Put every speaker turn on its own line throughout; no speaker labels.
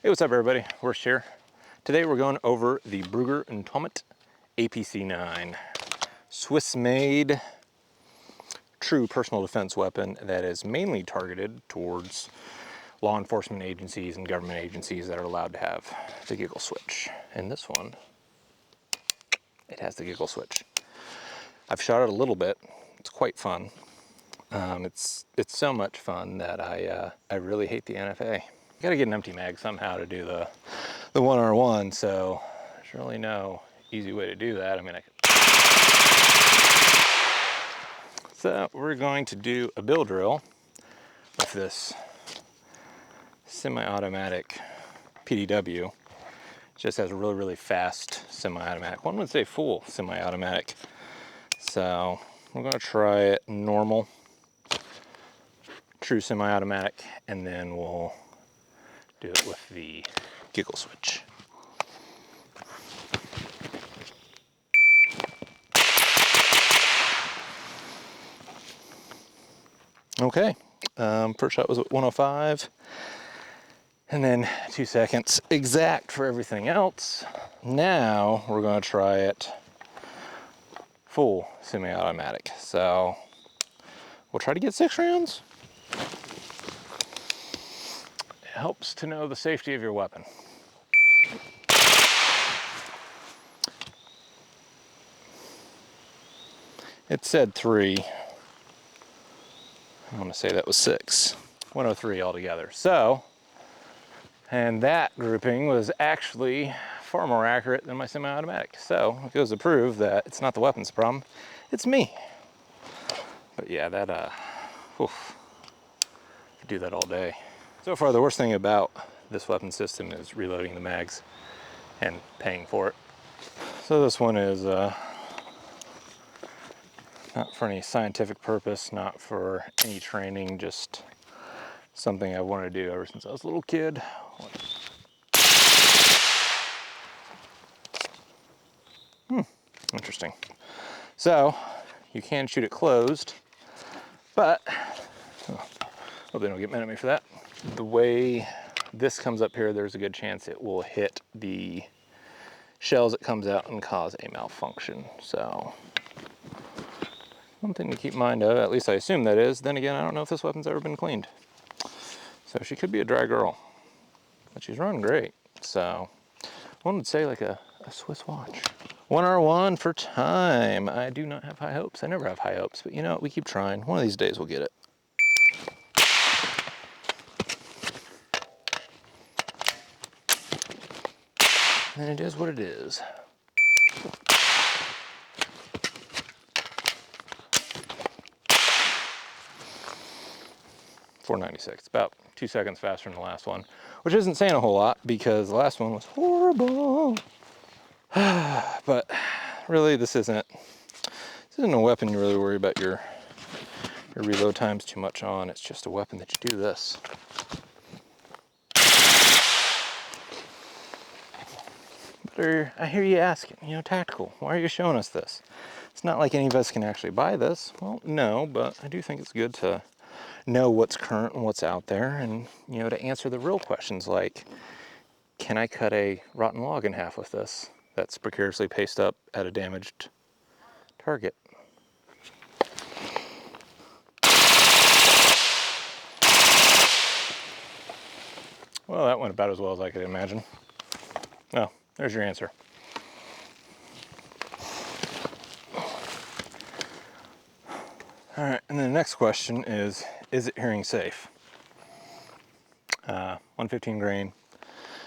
Hey, what's up everybody? Worst here. Today we're going over the guntubers APC 9. Swiss-made true personal defense weapon that is mainly targeted towards law enforcement agencies and government agencies that are allowed to have the giggle switch. And this one, it has the giggle switch. I've shot it a little bit. It's quite fun. It's so much fun that I really hate the NFA. I gotta get an empty mag somehow to do the 1R1, so there's really no easy way to do that. I mean, so we're going to do a bill drill with this semi-automatic PDW. It just has a really fast semi-automatic. One would say full semi-automatic. So we're gonna try it normal, true semi-automatic, and then we'll do it with the giggle switch. Okay, first shot was at 105, and then 2 seconds exact for everything else. Now we're going to try it full semi-automatic. So we'll try to get 6 rounds. It helps to know the safety of your weapon. It said 3. I want to say that was 6. 103 altogether. So, and that grouping was actually far more accurate than my semi-automatic. So it goes to prove that it's not the weapon's problem, it's me. But yeah, that oof, I do that all day. So far, the worst thing about this weapon system is reloading the mags and paying for it. So this one is not for any scientific purpose, not for any training, just something I wanted to do ever since I was a little kid. Interesting. So you can shoot it closed, but hope they don't get mad at me for that. The way this comes up here, there's a good chance it will hit the shells that comes out and cause a malfunction. So something to keep in mind of, at least I assume that is. Then again, I don't know if this weapon's ever been cleaned. So she could be a dry girl, but she's running great. So one would say like a Swiss watch. 1R1 for time. I do not have high hopes. I never have high hopes, but you know what? We keep trying. One of these days we'll get it. And it is what it is. .496, about 2 seconds faster than the last one, which isn't saying a whole lot because the last one was horrible. But really, this isn't a weapon you really worry about your reload times too much on. It's just a weapon that you do this. But I hear you asking, you know, tactical, why are you showing us this? It's not like any of us can actually buy this. Well, no, but I do think it's good to know what's current and what's out there, and you know, to answer the real questions like, can I cut a rotten log in half with this that's precariously paced up at a damaged target? Well, that went about as well as I could imagine. Oh, there's your answer. All right, and then the next question is it hearing safe? 115 grain,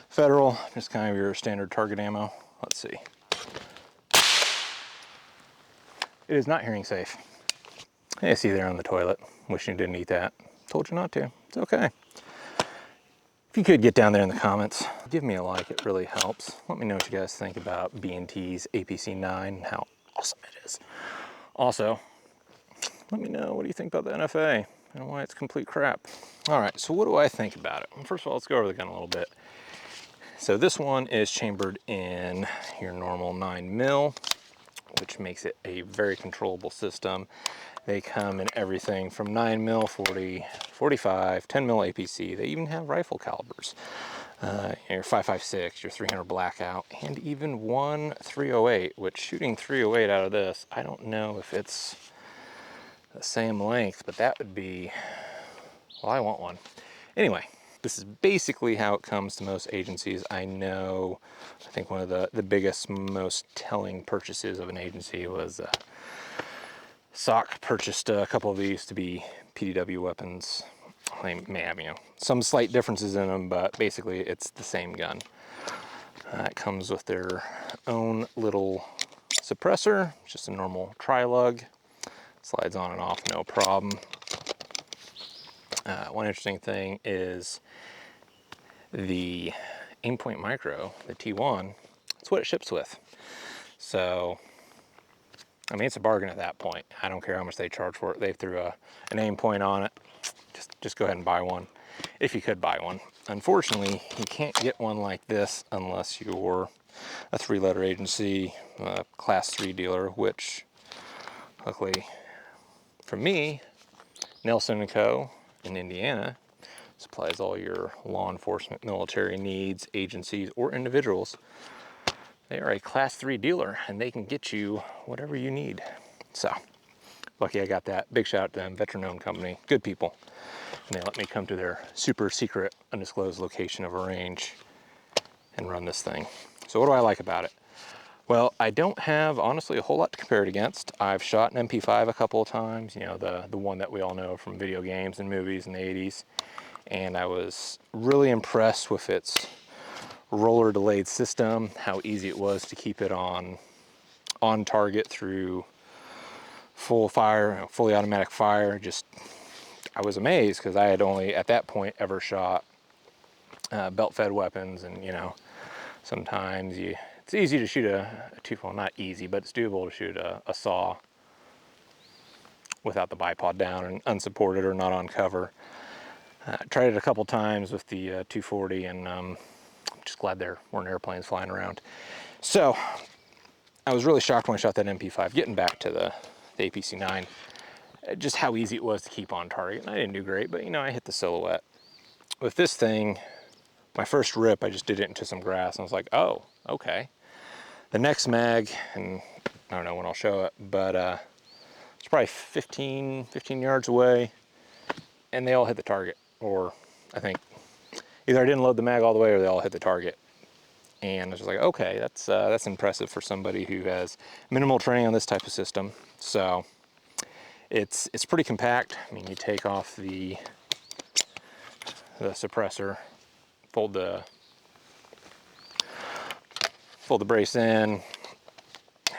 federal, just kind of your standard target ammo. Let's see. It is not hearing safe. Hey, see there on the toilet. Wishing you didn't eat that. Told you not to. It's okay. If you could get down there in the comments, give me a like, it really helps. Let me know what you guys think about B&T's APC 9 and how awesome it is. Also, let me know, what do you think about the NFA and why it's complete crap? All right, so what do I think about it? Well, first of all, let's go over the gun a little bit. So this one is chambered in your normal 9mm, which makes it a very controllable system. They come in everything from 9mm, 40, 45, 10mm APC. They even have rifle calibers. your 5.56, your 300 blackout, and even one 308, which shooting 308 out of this, I don't know if it's the same length, but that would be, well, I want one. Anyway, this is basically how it comes to most agencies. I know, I think one of the biggest, most telling purchases of an agency was SOC purchased a couple of these to be PDW weapons. They may have, you know, some slight differences in them, but basically it's the same gun. It comes with their own little suppressor, just a normal tri-lug. Slides on and off, no problem. One interesting thing is the Aimpoint Micro, the T1, that's what it ships with. So, I mean, it's a bargain at that point. I don't care how much they charge for it. They threw an Aimpoint on it. Just go ahead and buy one, if you could buy one. Unfortunately, you can't get one like this unless you're a 3-letter agency, a class 3 dealer, which luckily for me, Nelson & Co. in Indiana supplies all your law enforcement, military needs, agencies, or individuals. They are a class 3 dealer and they can get you whatever you need. So, lucky I got that. Big shout out to them, veteran-owned company, good people. And they let me come to their super secret, undisclosed location of a range and run this thing. So what do I like about it? Well, I don't have, honestly, a whole lot to compare it against. I've shot an MP5 a couple of times, you know, the one that we all know from video games and movies in the 80s. And I was really impressed with its roller delayed system, how easy it was to keep it on target through full fire, fully automatic fire. Just, I was amazed because I had only at that point ever shot belt-fed weapons, and you know, sometimes it's easy to shoot a well, not easy, but it's doable to shoot a saw without the bipod down and unsupported or not on cover. Tried it a couple times with the 240, and I'm just glad there weren't airplanes flying around. So I was really shocked when I shot that MP5. Getting back to the APC 9, just how easy it was to keep on target. And I didn't do great, but you know, I hit the silhouette. With this thing, my first rip, I just did it into some grass, and I was like, oh, okay. The next mag, and I don't know when I'll show it, but it's probably 15 yards away, and they all hit the target. Or I think either I didn't load the mag all the way or they all hit the target. And I was just like, okay, that's impressive for somebody who has minimal training on this type of system. So it's pretty compact. I mean, you take off the suppressor, fold the brace in,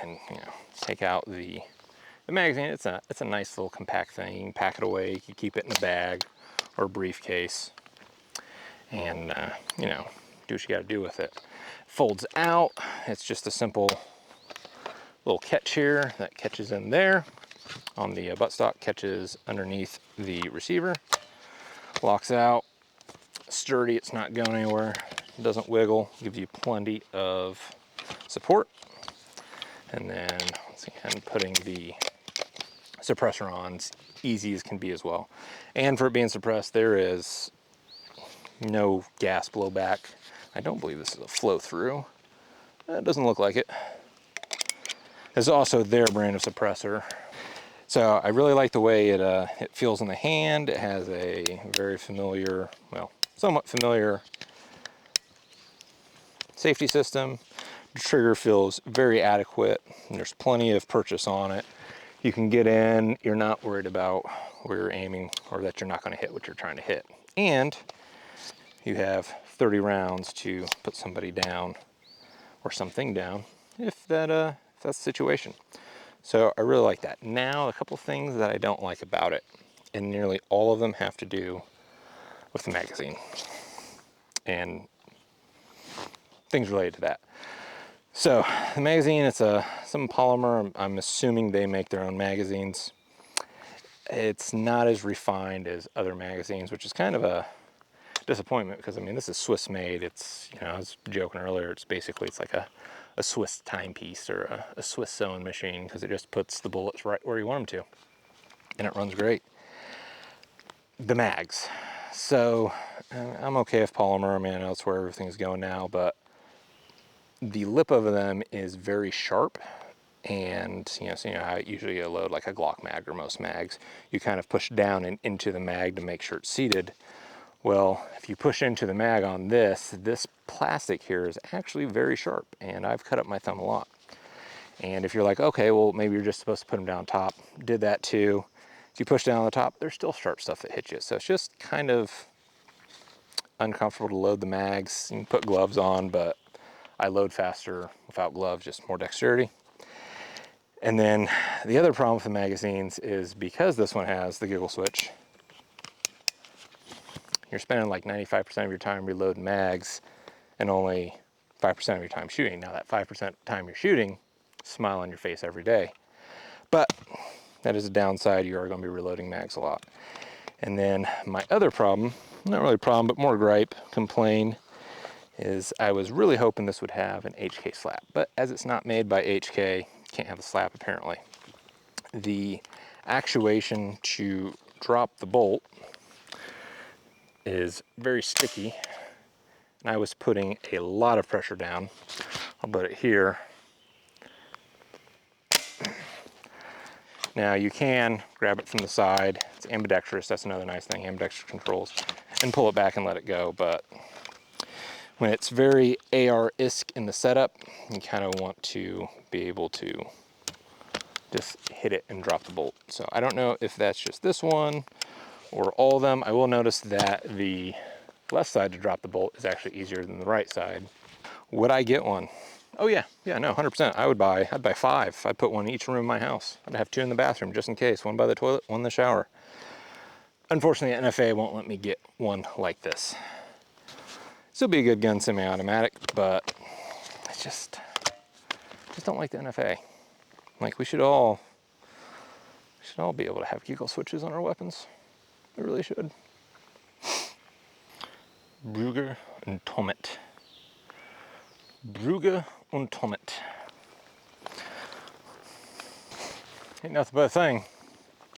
and you know, take out the magazine. It's a nice little compact thing. You can pack it away. You can keep it in a bag or a briefcase, and you know, do what you got to do with it. Folds out. It's just a simple little catch here that catches in there on the buttstock, catches underneath the receiver, locks out. Sturdy. It's not going anywhere. It doesn't wiggle. Gives you plenty of support. And then once again, putting the suppressor on is easy as can be as well. And for it being suppressed, there is no gas blowback. I don't believe this is a flow through. It doesn't look like it. There's also their brand of suppressor. So I really like the way it feels in the hand. It has a very familiar, well, somewhat familiar safety system. The trigger feels very adequate, and there's plenty of purchase on it. You can get in, you're not worried about where you're aiming or that you're not going to hit what you're trying to hit. And you have 30 rounds to put somebody down or something down if that's the situation. So I really like that. Now, a couple things that I don't like about it, and nearly all of them have to do with the magazine and things related to that. So the magazine, it's some polymer. I'm assuming they make their own magazines. It's not as refined as other magazines, which is kind of a disappointment because I mean, this is Swiss made. It's, you know, I was joking earlier, it's like a Swiss timepiece or a Swiss sewing machine, because it just puts the bullets right where you want them to, and it runs great. The mags. So I'm okay with polymer. I mean, I know it's where everything's going now, but the lip of them is very sharp. And so you know how usually you load like a Glock mag or most mags, you kind of push down and into the mag to make sure it's seated. Well, if you push into the mag on this plastic here is actually very sharp, and I've cut up my thumb a lot. And if you're like, okay, well, maybe you're just supposed to put them down top, did that too. If you push down on the top, there's still sharp stuff that hits you. So it's just kind of uncomfortable to load the mags. You can put gloves on, but I load faster without gloves, just more dexterity. And then the other problem with the magazines is because this one has the giggle switch, you're spending like 95% of your time reloading mags and only 5% of your time shooting. Now that 5% time you're shooting, smile on your face every day. But that is a downside. You are going to be reloading mags a lot. And then my other problem, not really a problem, but more gripe, complain, is I was really hoping this would have an HK slap. But as it's not made by HK, can't have a slap apparently. The actuation to drop the bolt is very sticky, and I was putting a lot of pressure down. I'll put it here. Now you can grab it from the side. It's ambidextrous, that's another nice thing, ambidextrous controls, and pull it back and let it go. But when it's very AR-esque in the setup, you kind of want to be able to just hit it and drop the bolt. So I don't know if that's just this one or all of them. I will notice that the left side to drop the bolt is actually easier than the right side. Would I get one? Oh yeah, no, 100%. I'd buy 5. I'd put one in each room of my house. I'd have 2 in the bathroom just in case, one by the toilet, one in the shower. Unfortunately, NFA won't let me get one like this. Still be a good gun semi-automatic, but I just don't like the NFA. Like we should all be able to have giggle switches on our weapons. We really should. Brugger and Tomet. Brugger und Tomet. Ain't nothing but a thing.